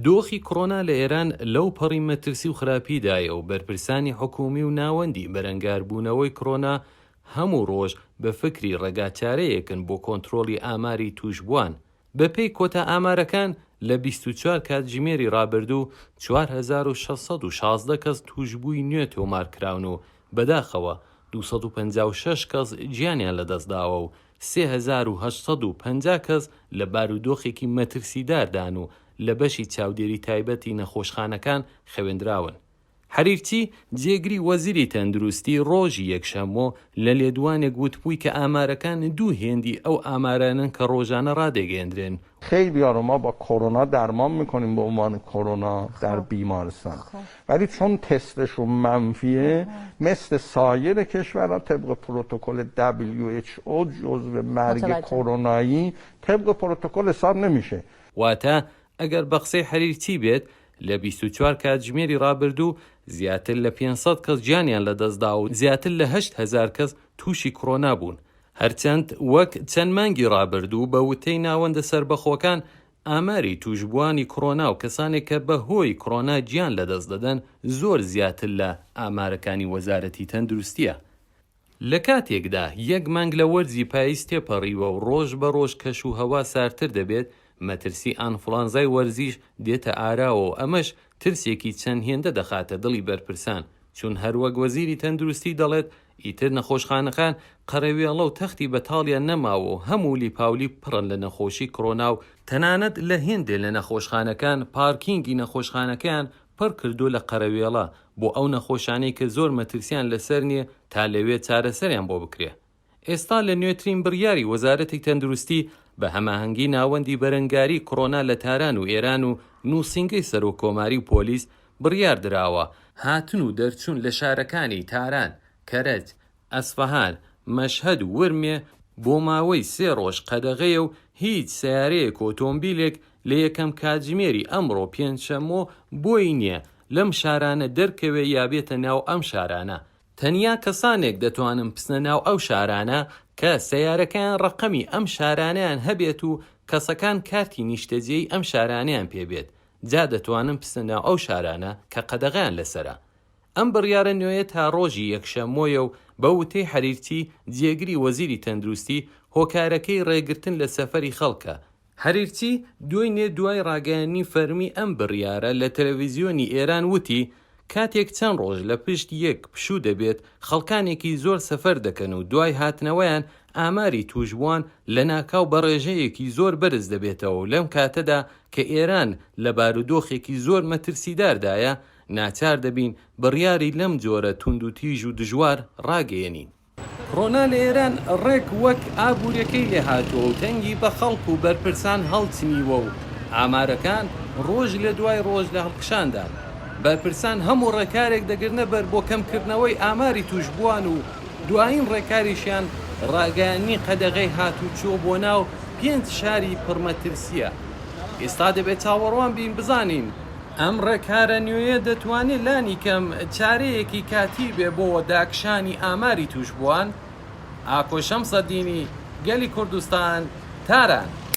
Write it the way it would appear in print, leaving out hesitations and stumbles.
دۆخی کۆڕۆنا لە ئێران لەو پەڕی مەترسی و خراپیدایە و بەرپرسانی حکومی و ناوەندی بەرەنگاربوونەوەی کۆڕۆنا هەموو ڕۆژ بە فکری ڕێگاچارەیەکن بۆ کۆنتڕۆڵی ئاماری توشبووان. بەپێی کۆتا ئامارەکان لە 24 کاتژمێری ڕابردوو 4616 کەس توشببووی نوێ تۆمارکراون و بەداخەوە 256 کەس گیانیان لەدەستداوە و 3850 کەس لە بارودۆخێکی مەترسیداردان و لە بەشی چاودێری تایبەتی نەخۆشخانەکان خەوێندراون. حەریرچی جێگری وەزیری تەندروستی ڕۆژی یەکشەممە لە لێدوانێک وتبووی کە ئامارەکان دوو هێندی ئەو ئامارانن کە ڕۆژانە ڕادێگەێنرێن. خیلی ما با کرونا درمان میکنیم به عنوان کرونا در بیمارستان ولی چون تستشون منفیه مثل سایر کشورها طبق پروتکل WHO جزو مرگ کرونایی طبق پروتکل حساب نمیشه. واتە ئەگەر بە قسەی حەریرچی بێت لە 24 کاتژمێری ڕابردوو زیاتر لە 500 کەس گیانیان لەدەستدا و زیاتر لە 8,000 کەس تووشی کۆڕۆنا بوون. هەرچەند وەک چەند مانگی ڕابردوو بە وتەی ناوەندە سربەخۆکان ئاماری توشبووانی کۆڕۆنا و کەسانێک کە بە هۆی کۆڕۆنا گیان لەدەست دەدەن زۆر زیاتر لە ئامارەکانی وەزارەتی تەندروستیە. لە کاتێکدا یەک مانگ لە وەرزی پاییز تێپەڕیوە و ڕۆژ بە ڕۆژ کەش و هەوا سارتر دەبێت، مەترسی ئانفڵانزای وەرزیش دێتە ئاراوە و ئەمەش ترسێکی چەند هێندە دەخاتە دڵی بەرپرسان، چون هەروەک وەزیری تەندروستی دەڵێت ئیتر نەخۆشخانەکان قەرەوێڵە و تەختی بەتاڵیان نەماوە و هەموو لیپاولی پڕن لە نەخۆشی کۆڕۆنا و تەنانەت لە هێندێ لە نەخۆشخانەکان پارکینگی نەخۆشخانەکەیان پڕ کردو لە قەرەوێڵە بۆ ئەو نەخۆشانەی کە زۆر مەترسیان لەسەر نییە تا لەوێ چارەسەریان بۆ بکرێ. ئێستا لە نوێترین بڕیاری وەزارەتی تەندروستی بە هەماهەنگی ناوەندی بەرەنگاری کۆڕۆنا لە تاران و ئێران و نووسینگەی سەرۆکۆماری و پۆلیس بڕیار دراوە هاتن و دەرچوون لە شارەکانی تاران، کەرەج، ئەسفەهان، مەشهەد و ورمێ بۆ ماوەی 3 ڕۆژ قەدەغەیە و هیچ سیارەیەک ئۆتۆمبیلێک لە یەکەم کاتژمێری ئەمڕۆ پێنجشەممە بۆی نییە لەم شارانە دەرکەوێ یابێتە ناو ئەم شارانە. تەنیا کەسانێک دەتوانن پسنە ناو ئەو شارانە کە سیارەکەیان ڕقەمی ئەم شارانیان هەبێت و کەسەکان کارتی نیشتەجێی ئەم شارانیان پێبێت، جا دەتوانن پسنە ناو ئەو شارانە کە قەدەغیان لەسرە. ئەم بڕیارە نوێیە تا ڕۆژی یەکشەممۆیە و بە وتەی حەریرچی جێگری وەزیری تەندروستی هۆکارەکەی ڕێگرتن لە سەفەری خەڵکە. حەریرچی دوای ڕاگەیاندنی فەرمی ئەم بڕیارە لە تەلەڤیزیۆنی ئێران وتی کاتێک چەند ڕۆژ لە پشت یەک پشوو دەبێت خەڵکانێکی زۆر سەفەر دەکەن و دوای هاتنەوەیان ئاماری توشبووان لە ناکاو بە ڕێژەیەکی زۆر بەرز دەبێتەوە و لەم کاتەدا کە ئێران لە بارودۆخێکی زۆر مەترسیداردایە ناچار دەبین بڕیاری لەم جۆرە توند و تیژ و دژوار ڕاگەیەنین. کۆڕۆنا لە ئێران ڕێک وەک ئابوورەکەی لێ هاتووە و تەنگی بە خەڵک و بەرپرسان هەڵچنیوە و ئامارەکان ڕۆژ لە دوای ڕۆژ لە هەڵکشاندان. بەرپرسان هەموو ڕێکارێک دەگرنە بەر بۆ کەمکردنەوەی ئاماری توشبووان و دوایین ڕێکاریشیان ڕاگەیاندنی قەدەغەی هاتوو چوە بۆ ناو 5 شاری پڕمەترسیە. ئێستا دەبێت چاوەڕوان بین بزانین ئەم ڕێکارە نوێیە دەتوانێت لانی کەم چارەیەکی کاتی بێ بۆ داکشانی ئاماری توشبووان. ئاکۆ شەمسەدینی، گەلی کوردستان، تاران.